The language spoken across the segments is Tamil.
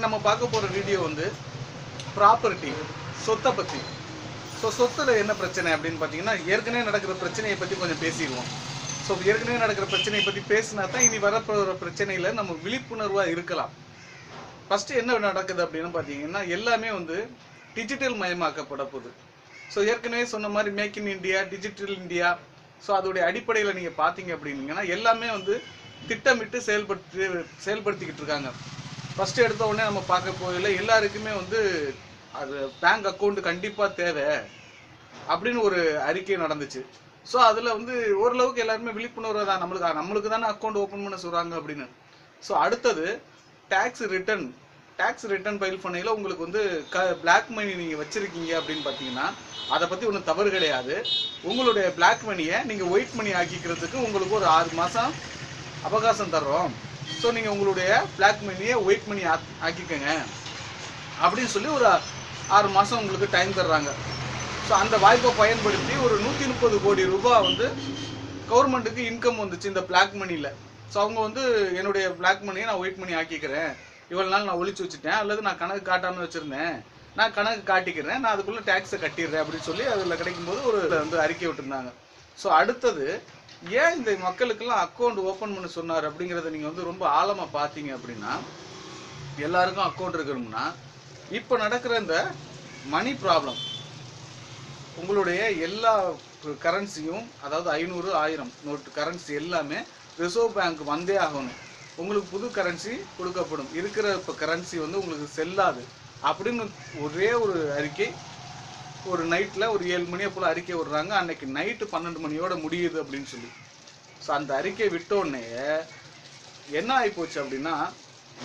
நம்ம பார்க்க போற வீடியோ வந்து ப்ராப்பர்ட்டி சொத்தை பத்தி. ஸோ சொத்துல என்ன பிரச்சனை அப்படின்னு பார்த்தீங்கன்னா, ஏற்கனவே நடக்கிற பிரச்சனையை பற்றி கொஞ்சம் பேசிடுவோம். ஸோ ஏற்கனவே நடக்கிற பிரச்சனையை பற்றி பேசினா தான் இனி வரப்போகிற பிரச்சனையில் நம்ம விழிப்புணர்வாக இருக்கலாம். ஃபஸ்ட்டு என்ன நடக்குது அப்படின்னு பார்த்தீங்கன்னா, எல்லாமே வந்து டிஜிட்டல் மயமாக்கப்பட போகுது. ஸோ ஏற்கனவே சொன்ன மாதிரி make in India, digital India, so அதோடைய அடிப்படையில் நீங்கள் பார்த்தீங்க அப்படின்னீங்கன்னா எல்லாமே வந்து திட்டமிட்டு செயல்படுத்திக்கிட்டு இருக்காங்க. ஃபஸ்ட்டு எடுத்த உடனே நம்ம பார்க்க போகல, எல்லாருக்குமே வந்து அது பேங்க் அக்கௌண்ட் கண்டிப்பாக தேவை அப்படின்னு ஒரு அறிக்கை நடந்துச்சு. ஸோ அதில் வந்து ஓரளவுக்கு எல்லாருமே விழிப்புணர்வு தான், நம்மளுக்கு தானே அக்கௌண்ட் ஓப்பன் பண்ண சொல்கிறாங்க அப்படின்னு. ஸோ அடுத்தது டேக்ஸ் ரிட்டர்ன் ஃபைல் பண்ணையில் உங்களுக்கு வந்து பிளாக் மணி நீங்கள் வச்சுருக்கீங்க அப்படின்னு பார்த்தீங்கன்னா அதை பற்றி ஒன்றும் தவறு கிடையாது. உங்களுடைய பிளாக் மணியை நீங்கள் ஒயிட் மணி ஆக்கிக்கிறதுக்கு உங்களுக்கு ஒரு 6 மாதம் அவகாசம் தர்றோம். ஸோ நீங்கள் உங்களுடைய பிளாக் மணியை ஒயிட் மணி ஆக்கிக்கங்க அப்படின்னு சொல்லி ஒரு 6 மாதம் உங்களுக்கு டைம் தர்றாங்க. ஸோ அந்த வாய்ப்பை பயன்படுத்தி ஒரு 130 கோடி ரூபாய் வந்து கவர்மெண்ட்டுக்கு இன்கம் வந்துச்சு இந்த பிளாக் மணியில். ஸோ அவங்க வந்து என்னுடைய பிளாக் மணியை நான் ஒயிட் மணி ஆக்கிக்கிறேன், இவ்வளோ நாள் நான் ஒழிச்சு வச்சுட்டேன், அல்லது நான் கணக்கு காட்டாமல் வச்சுருந்தேன், நான் கணக்கு காட்டிக்கிறேன், நான் அதுக்குள்ளே டேக்ஸை கட்டிடுறேன் அப்படின்னு சொல்லி அதில் கிடைக்கும்போது ஒரு வந்து அறிக்கை விட்டுருந்தாங்க. ஸோ அடுத்தது ஏன் இந்த மக்களுக்கெல்லாம் அக்கௌண்ட் ஓப்பன் பண்ண சொன்னார் அப்படிங்கிறத நீங்கள் வந்து ரொம்ப ஆழமாக பார்த்தீங்க அப்படின்னா, எல்லாருக்கும் அக்கௌண்ட் இருக்கணும்னா இப்போ நடக்கிற இந்த மணி ப்ராப்ளம், உங்களுடைய எல்லா கரன்சியும், அதாவது 500 1000 நோட்டு கரன்சி எல்லாமே ரிசர்வ் பேங்க் வந்தே ஆகணும். உங்களுக்கு புது கரன்சி கொடுக்கப்படும், இருக்கிற இப்போ கரன்சி வந்து உங்களுக்கு செல்லாது அப்படின்னு ஒரே ஒரு அறிக்கை ஒரு நைட்டில் ஒரு 7 மணியை போல் அறிக்கை விடுறாங்க. அன்னைக்கு நைட்டு 12 மணியோட முடியுது அப்படின்னு சொல்லி. ஸோ அந்த அறிக்கை விட்டோடனே என்ன ஆகிப்போச்சு அப்படின்னா,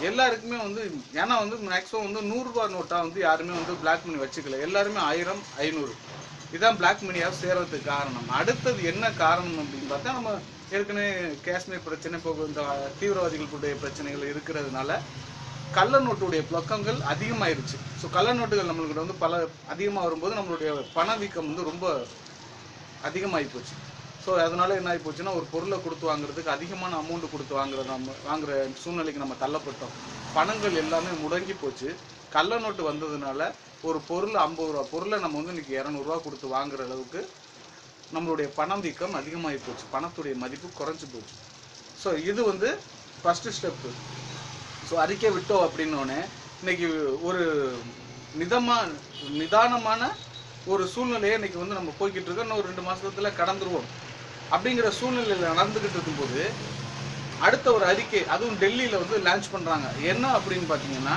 எல்லாருக்குமே வந்து, ஏன்னா வந்து மேக்ஸிமம் வந்து 100 ரூபா நோட்டாக வந்து யாருமே வந்து பிளாக் மணி வச்சுக்கல, எல்லாருமே 1000 500 இதுதான் பிளாக் மணியாக சேர்றதுக்கு காரணம். அடுத்தது என்ன காரணம் அப்படின்னு பார்த்தா, நம்ம ஏற்கனவே காஷ்மீர் பிரச்சனை, இப்போ இந்த தீவிரவாதிகளுடைய பிரச்சனைகள் இருக்கிறதுனால கள்ள நோட்டுடைய புழக்கங்கள் அதிகமாயிருச்சு. ஸோ கள்ள நோட்டுகள் நம்மளுக்கு வந்து அதிகமாக வரும்போது நம்மளுடைய பணவீக்கம் வந்து ரொம்ப அதிகமாகி போச்சு. ஸோ அதனால என்ன ஆகி போச்சுன்னா, ஒரு பொருளை கொடுத்து வாங்குறதுக்கு அதிகமான அமௌண்ட் கொடுத்து வாங்குற சூழ்நிலைக்கு நம்ம தள்ளப்பட்டோம். பணங்கள் எல்லாமே முடங்கி போச்சு. கள்ள நோட்டு வந்ததுனால ஒரு பொருள் 50 ரூபா பொருளை நம்ம வந்து இன்னைக்கு 200 ரூபா கொடுத்து வாங்குற அளவுக்கு நம்மளுடைய பணம் வீக்கம் அதிகமாகி போச்சு, பணத்துடைய மதிப்பு குறைஞ்சி போச்சு. ஸோ இது வந்து ஃபஸ்ட்டு ஸ்டெப்பு. ஸோ அறிக்கை விட்டோம் அப்படின்னோடனே இன்னைக்கு ஒரு நிதானமான ஒரு சூழ்நிலையை இன்னைக்கு வந்து நம்ம போய்கிட்டு இருக்கோம். இன்னும் ஒரு 2 மாதத்துல கடந்துருவோம் அப்படிங்கிற சூழ்நிலையில் நடந்துகிட்டு இருக்கும்போது அடுத்த ஒரு அறிக்கை, அதுவும் டெல்லியில் வந்து லான்ச் பண்ணுறாங்க. என்ன அப்படின்னு பார்த்தீங்கன்னா,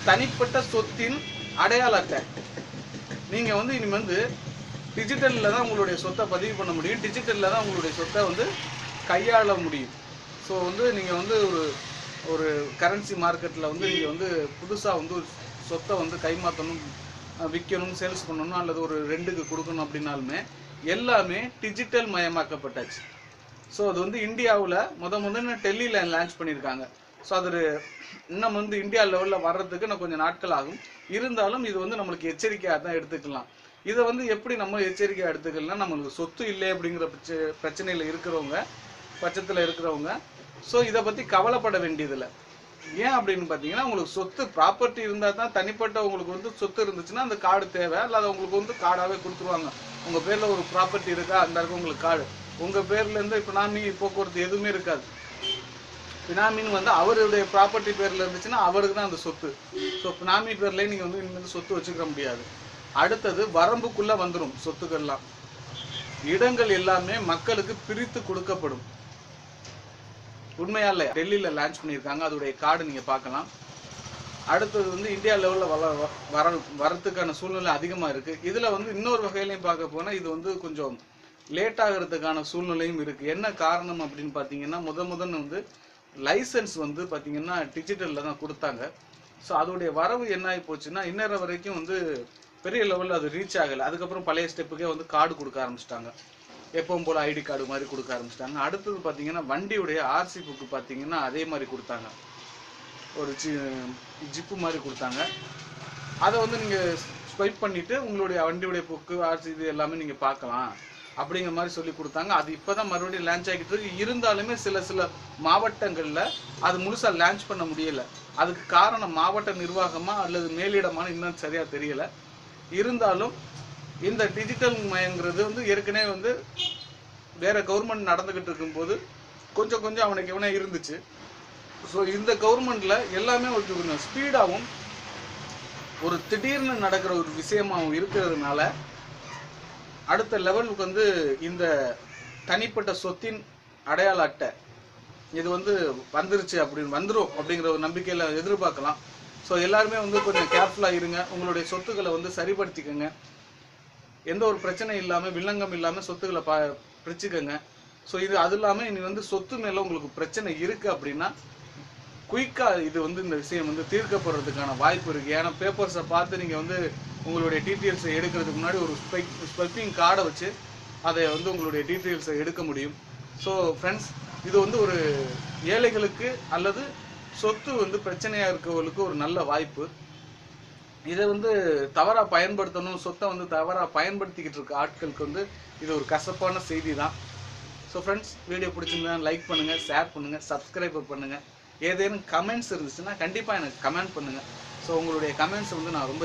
தனிப்பட்ட சொத்தின் அடையாள அட்டை. நீங்கள் வந்து இனிமேல் வந்து டிஜிட்டலில் தான் உங்களுடைய சொத்தை பதிவு பண்ண முடியும், டிஜிட்டலில் தான் உங்களுடைய சொத்தை வந்து கையாள முடியும். ஸோ வந்து நீங்கள் வந்து ஒரு கரன்சி மார்க்கெட்டில் வந்து நீங்கள் வந்து புதுசாக வந்து ஒரு சொத்தை வந்து கைமாற்றணும், விற்கணும், சேல்ஸ் பண்ணணும், அல்லது ஒரு ரெண்டுக்கு கொடுக்கணும் அப்படின்னாலுமே எல்லாமே டிஜிட்டல் மயமாக்கப்பட்டாச்சு. ஸோ அது வந்து இந்தியாவில் முதல்ல டெல்லியில் லான்ச் பண்ணியிருக்காங்க. ஸோ அது இன்னும் வந்து இந்தியா லெவலில் வர்றதுக்கு இன்னும் கொஞ்சம் நாட்கள் ஆகும். இருந்தாலும் இது வந்து நம்மளுக்கு எச்சரிக்கையாக தான் எடுத்துக்கலாம். இதை வந்து எப்படி நம்ம எச்சரிக்கையாக எடுத்துக்கலாம், நம்மளுக்கு சொத்து இல்லை அப்படிங்கிற பிரச்சனையில் இருக்கிறவங்க பட்சத்தில் இருக்கிறவங்க ஸோ இதை பற்றி கவலைப்பட வேண்டியதில்லை. ஏன் அப்படின்னு பார்த்தீங்கன்னா, உங்களுக்கு சொத்து ப்ராப்பர்ட்டி இருந்தால் தான், தனிப்பட்ட உங்களுக்கு வந்து சொத்து இருந்துச்சுன்னா அந்த கார்டு தேவை, இல்லாத உங்களுக்கு வந்து கார்டாகவே கொடுத்துருவாங்க. உங்கள் பேரில் ஒரு ப்ராப்பர்ட்டி இருக்கா, அந்த இருக்கும் உங்களுக்கு கார்டு. உங்கள் பேர்லேருந்து பினாமி போக்குவரத்து எதுவுமே இருக்காது. பினாமின்னு வந்து அவருடைய ப்ராப்பர்ட்டி பேரில் இருந்துச்சுன்னா அவருக்கு தான் அந்த சொத்து. ஸோ பினாமி பேர்லேயே நீங்கள் வந்து இனிமேல் சொத்து வச்சுக்க முடியாது. அடுத்தது வரம்புக்குள்ளே வந்துடும் சொத்துக்கள்லாம். இடங்கள் எல்லாமே மக்களுக்கு பிரித்து கொடுக்கப்படும். உண்மையா இல்லையா? டெல்லியில் லான்ச் பண்ணியிருக்காங்க, அதோடைய கார்டு நீங்கள் பார்க்கலாம். அடுத்தது வந்து இந்தியா லெவலில் வரத்துக்கான சூழ்நிலை அதிகமாக இருக்குது. இதில் வந்து இன்னொரு வகையிலையும் பார்க்க போனால் இது வந்து கொஞ்சம் லேட் ஆகிறதுக்கான சூழ்நிலையும் இருக்குது. என்ன காரணம் அப்படின்னு பார்த்தீங்கன்னா, முதல்ல வந்து லைசன்ஸ் வந்து பார்த்தீங்கன்னா டிஜிட்டலில் தான் கொடுத்தாங்க. ஸோ அதோடைய வரவு என்ன ஆகி போச்சுன்னா, இன்னொரு வரைக்கும் வந்து பெரிய லெவலில் அது ரீச் ஆகலை. அதுக்கப்புறம் பழைய ஸ்டெப்புக்கே வந்து கார்டு கொடுக்க ஆரம்பிச்சிட்டாங்க, எப்பவும் போல் ஐடி கார்டு மாதிரி கொடுக்க ஆரம்பிச்சிட்டாங்க. அடுத்தது பார்த்தீங்கன்னா வண்டியுடைய ஆர்சி புக்கு பார்த்தீங்கன்னா அதே மாதிரி கொடுத்தாங்க, ஒரு ஜிப்பு மாதிரி கொடுத்தாங்க. அதை வந்து நீங்கள் ஸ்வைப் பண்ணிவிட்டு உங்களுடைய வண்டியுடைய புக்கு, ஆர்சி இது எல்லாமே நீங்கள் பார்க்கலாம் அப்படிங்கிற மாதிரி சொல்லி கொடுத்தாங்க. அது இப்போ தான் மறுபடியும் லான்ச் ஆகிட்டு இருக்கு. இருந்தாலுமே சில மாவட்டங்களில் அது முழுசாக லான்ச் பண்ண முடியலை. அதுக்கு காரணம் மாவட்ட நிர்வாகமா அல்லது மேலிடமான இன்னும் சரியா தெரியல. இருந்தாலும் இந்த டிஜிட்டல் மயங்கிறது வந்து ஏற்கனவே வந்து வேற கவர்மெண்ட் நடந்துகிட்டு இருக்கும்போது கொஞ்சம் அவனுக்கு இருந்துச்சு. ஸோ இந்த கவர்மெண்ட்ல எல்லாமே கொஞ்சம் ஸ்பீடாகவும் ஒரு திடீர்னு நடக்கிற ஒரு விஷயமாகவும் இருக்கிறதுனால அடுத்த லெவலுக்கு வந்து இந்த தனிப்பட்ட சொத்தின் அடையாள அட்டை இது வந்து வந்துருச்சு வந்துடும் அப்படிங்கிற ஒரு நம்பிக்கையில எதிர்பார்க்கலாம். ஸோ எல்லாருமே வந்து கொஞ்சம் கேர்ஃபுல்லாக இருங்க. உங்களுடைய சொத்துக்களை வந்து சரிப்படுத்திக்கோங்க. எந்த ஒரு பிரச்சனை இல்லாமல் வில்லங்கம் இல்லாமல் சொத்துக்களை பிரிச்சுக்கோங்க. ஸோ அது இல்லாமல் இனி வந்து சொத்து மேலே உங்களுக்கு பிரச்சனை இருக்குது அப்படின்னா குயிக்காக இது வந்து இந்த விஷயம் வந்து தீர்க்கப்படுறதுக்கான வாய்ப்பு இருக்குது. ஏன்னா பேப்பர்ஸை பார்த்து நீங்கள் வந்து உங்களுடைய டீட்டெயில்ஸை எடுக்கிறதுக்கு முன்னாடி ஒரு ஸ்பெப்பிங் கார்டை வச்சு அதை வந்து உங்களுடைய டீட்டெயில்ஸை எடுக்க முடியும். ஸோ ஃப்ரெண்ட்ஸ், இது வந்து ஒரு ஏழைகளுக்கு அல்லது சொத்து வந்து பிரச்சனையாக இருக்கவங்களுக்கு ஒரு நல்ல வாய்ப்பு. இதை வந்து தவறாக பயன்படுத்தணும், சொத்தை வந்து தவறாக பயன்படுத்திக்கிட்டு இருக்க ஆட்களுக்கு வந்து இது ஒரு கசப்பான செய்தி தான். ஸோ ஃப்ரெண்ட்ஸ், வீடியோ பிடிச்சிருந்தா லைக் பண்ணுங்கள், ஷேர் பண்ணுங்கள், சப்ஸ்கிரைப் பண்ணுங்கள். ஏதேனும் கமெண்ட்ஸ் இருந்துச்சுன்னா கண்டிப்பாக எனக்கு கமெண்ட் பண்ணுங்கள். ஸோ உங்களுடைய கமெண்ட்ஸ் வந்து நான் ரொம்ப